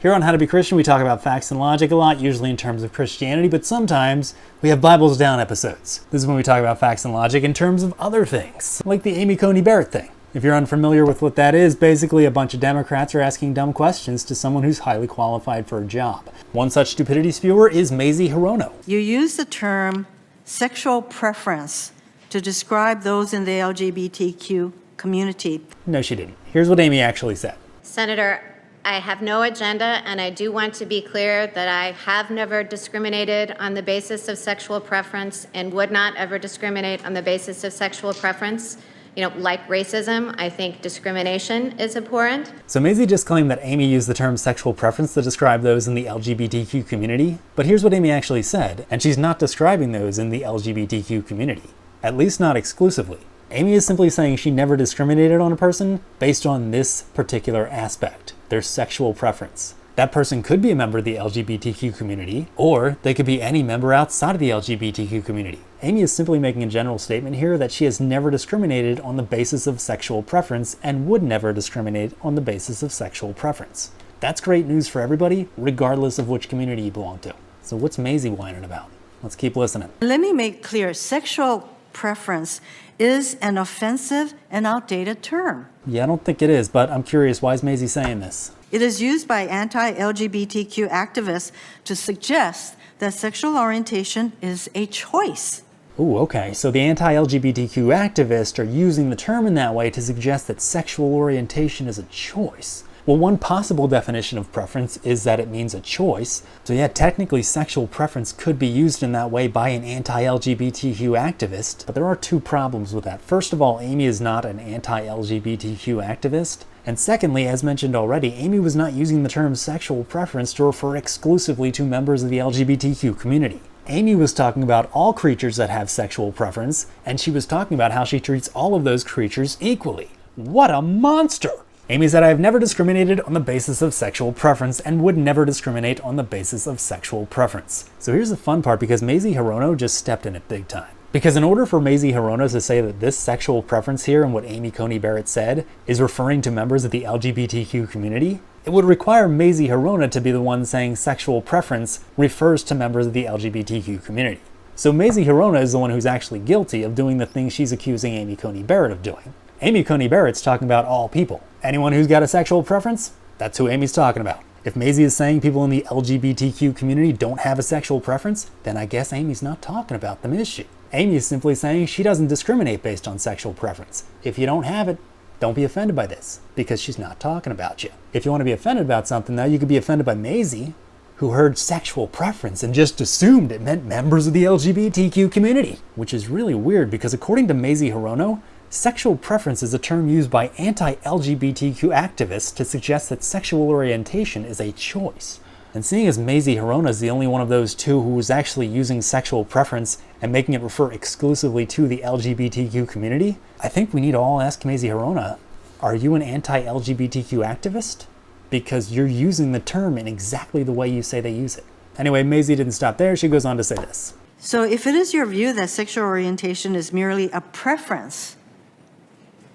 Here on How to Be Christian, we talk about facts and logic a lot, usually in terms of Christianity, but sometimes we have Bibles Down episodes. This is when we talk about facts and logic in terms of other things, like the Amy Coney Barrett thing. If you're unfamiliar with what that is, basically a bunch of Democrats are asking dumb questions to someone who's highly qualified for a job. One such stupidity spewer is Mazie Hirono. You use the term sexual preference to describe those in the LGBTQ community. No, she didn't. Here's what Amy actually said. Senator, I have no agenda, and I do want to be clear that I have never discriminated on the basis of sexual preference and would not ever discriminate on the basis of sexual preference. Like racism, I think discrimination is abhorrent. So Mazie just claimed that Amy used the term sexual preference to describe those in the LGBTQ community, but here's what Amy actually said, and she's not describing those in the LGBTQ community, at least not exclusively. Amy is simply saying she never discriminated on a person based on this particular aspect, their sexual preference. That person could be a member of the LGBTQ community, or they could be any member outside of the LGBTQ community. Amy is simply making a general statement here that she has never discriminated on the basis of sexual preference and would never discriminate on the basis of sexual preference. That's great news for everybody, regardless of which community you belong to. So what's Mazie whining about? Let's keep listening. Let me make clear, sexual preference is an offensive and outdated term. Yeah, I don't think it is, but I'm curious, why is Mazie saying this? It is used by anti-LGBTQ activists to suggest that sexual orientation is a choice. Ooh, okay, so the anti-LGBTQ activists are using the term in that way to suggest that sexual orientation is a choice. Well, one possible definition of preference is that it means a choice. So yeah, technically sexual preference could be used in that way by an anti-LGBTQ activist, but there are two problems with that. First of all, Amy is not an anti-LGBTQ activist. And secondly, as mentioned already, Amy was not using the term sexual preference to refer exclusively to members of the LGBTQ community. Amy was talking about all creatures that have sexual preference, and she was talking about how she treats all of those creatures equally. What a monster! Amy said, I have never discriminated on the basis of sexual preference and would never discriminate on the basis of sexual preference. So here's the fun part, because Mazie Hirono just stepped in it big time. Because in order for Mazie Hirono to say that this sexual preference here and what Amy Coney Barrett said is referring to members of the LGBTQ community, it would require Mazie Hirono to be the one saying sexual preference refers to members of the LGBTQ community. So Mazie Hirono is the one who's actually guilty of doing the thing she's accusing Amy Coney Barrett of doing. Amy Coney Barrett's talking about all people. Anyone who's got a sexual preference, that's who Amy's talking about. If Mazie is saying people in the LGBTQ community don't have a sexual preference, then I guess Amy's not talking about them, is she? Amy is simply saying she doesn't discriminate based on sexual preference. If you don't have it, don't be offended by this, because she's not talking about you. If you want to be offended about something, though, you could be offended by Mazie, who heard sexual preference and just assumed it meant members of the LGBTQ community, which is really weird because according to Mazie Hirono, sexual preference is a term used by anti-LGBTQ activists to suggest that sexual orientation is a choice. And seeing as Mazie Hirono is the only one of those two who is actually using sexual preference and making it refer exclusively to the LGBTQ community, I think we need to all ask Mazie Hirono, are you an anti-LGBTQ activist? Because you're using the term in exactly the way you say they use it. Anyway, Mazie didn't stop there. She goes on to say this. So if it is your view that sexual orientation is merely a preference,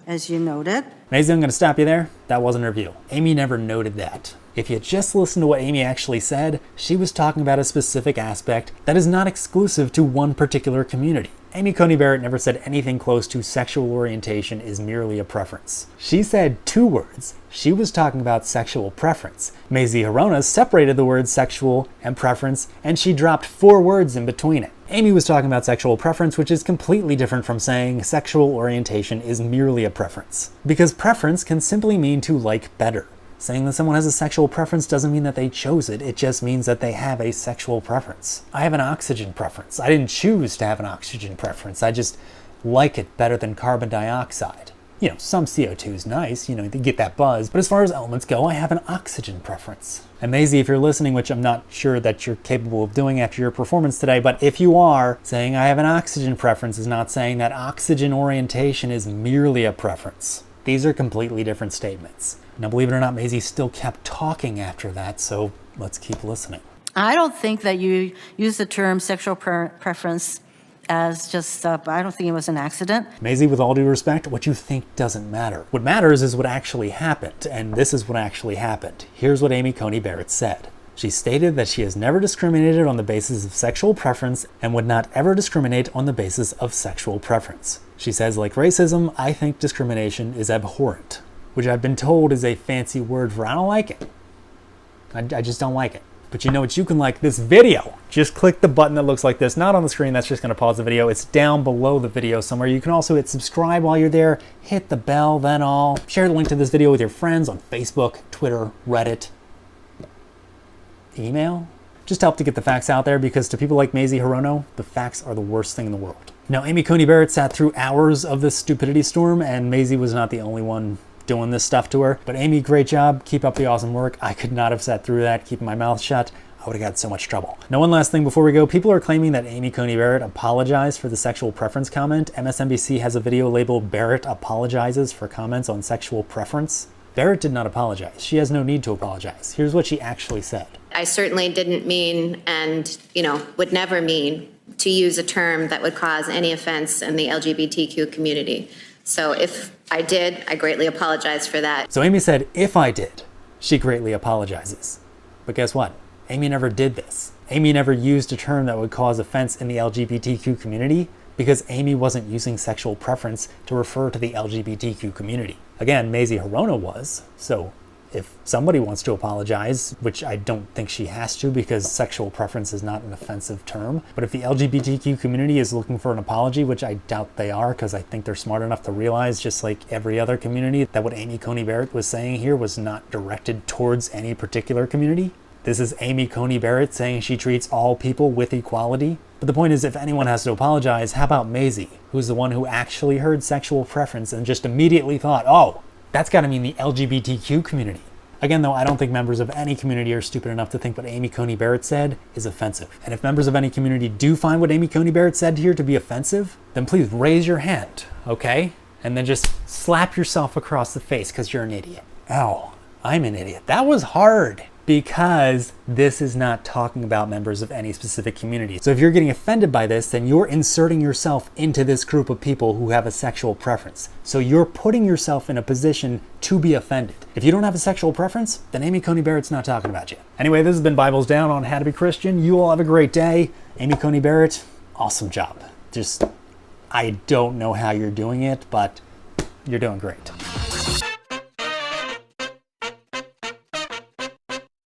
as you noted. Mazie, I'm going to stop you there. That wasn't her view. Amy never noted that. If you just listen to what Amy actually said, she was talking about a specific aspect that is not exclusive to one particular community. Amy Coney Barrett never said anything close to sexual orientation is merely a preference. She said two words. She was talking about sexual preference. Mazie Hirono separated the words sexual and preference, and she dropped 4 words in between it. Amy was talking about sexual preference, which is completely different from saying sexual orientation is merely a preference. Because preference can simply mean to like better. Saying that someone has a sexual preference doesn't mean that they chose it, it just means that they have a sexual preference. I have an oxygen preference. I didn't choose to have an oxygen preference, I just like it better than carbon dioxide. Some CO2 is nice, you get that buzz, but as far as elements go, I have an oxygen preference. And Mazie, if you're listening, which I'm not sure that you're capable of doing after your performance today, but if you are, saying I have an oxygen preference is not saying that oxygen orientation is merely a preference. These are completely different statements. Now, believe it or not, Mazie still kept talking after that, so let's keep listening. I don't think that you use the term sexual preference as just, I don't think it was an accident. Maisie, with all due respect, what you think doesn't matter. What matters is what actually happened, and this is what actually happened. Here's what Amy Coney Barrett said. She stated that she has never discriminated on the basis of sexual preference and would not ever discriminate on the basis of sexual preference. She says, like racism, I think discrimination is abhorrent, which I've been told is a fancy word for I don't like it. I just don't like it. But you know what? You can like this video. Just click the button that looks like this. Not on the screen, that's just going to pause the video. It's down below the video somewhere. You can also hit subscribe while you're there. Hit the bell, then all. Share the link to this video with your friends on Facebook, Twitter, Reddit. Email? Just help to get the facts out there, because to people like Mazie Hirono, the facts are the worst thing in the world. Now, Amy Coney Barrett sat through hours of this stupidity storm, and Mazie was not the only one doing this stuff to her. But Amy, great job. Keep up the awesome work. I could not have sat through that, keeping my mouth shut. I would have got so much trouble. Now, one last thing before we go. People are claiming that Amy Coney Barrett apologized for the sexual preference comment. MSNBC has a video labeled "Barrett apologizes for comments on sexual preference." Barrett did not apologize. She has no need to apologize. Here's what she actually said. I certainly didn't mean, and, would never mean, to use a term that would cause any offense in the LGBTQ community. So if I did, I greatly apologize for that. So Amy said, if I did, she greatly apologizes. But guess what? Amy never did this. Amy never used a term that would cause offense in the LGBTQ community, because Amy wasn't using sexual preference to refer to the LGBTQ community. Again, Mazie Hirono was, so if somebody wants to apologize, which I don't think she has to because sexual preference is not an offensive term, but if the LGBTQ community is looking for an apology, which I doubt they are because I think they're smart enough to realize, just like every other community, that what Amy Coney Barrett was saying here was not directed towards any particular community. This is Amy Coney Barrett saying she treats all people with equality. But the point is, if anyone has to apologize, how about Mazie, who's the one who actually heard sexual preference and just immediately thought, oh, that's got to mean the LGBTQ community. Again, though, I don't think members of any community are stupid enough to think what Amy Coney Barrett said is offensive. And if members of any community do find what Amy Coney Barrett said here to be offensive, then please raise your hand, okay? And then just slap yourself across the face because you're an idiot. Ow, I'm an idiot. That was hard. Because this is not talking about members of any specific community. So if you're getting offended by this, then you're inserting yourself into this group of people who have a sexual preference. So you're putting yourself in a position to be offended. If you don't have a sexual preference, then Amy Coney Barrett's not talking about you. Anyway, this has been Bibles Down on How to Be Christian. You all have a great day. Amy Coney Barrett, awesome job. I don't know how you're doing it, but you're doing great.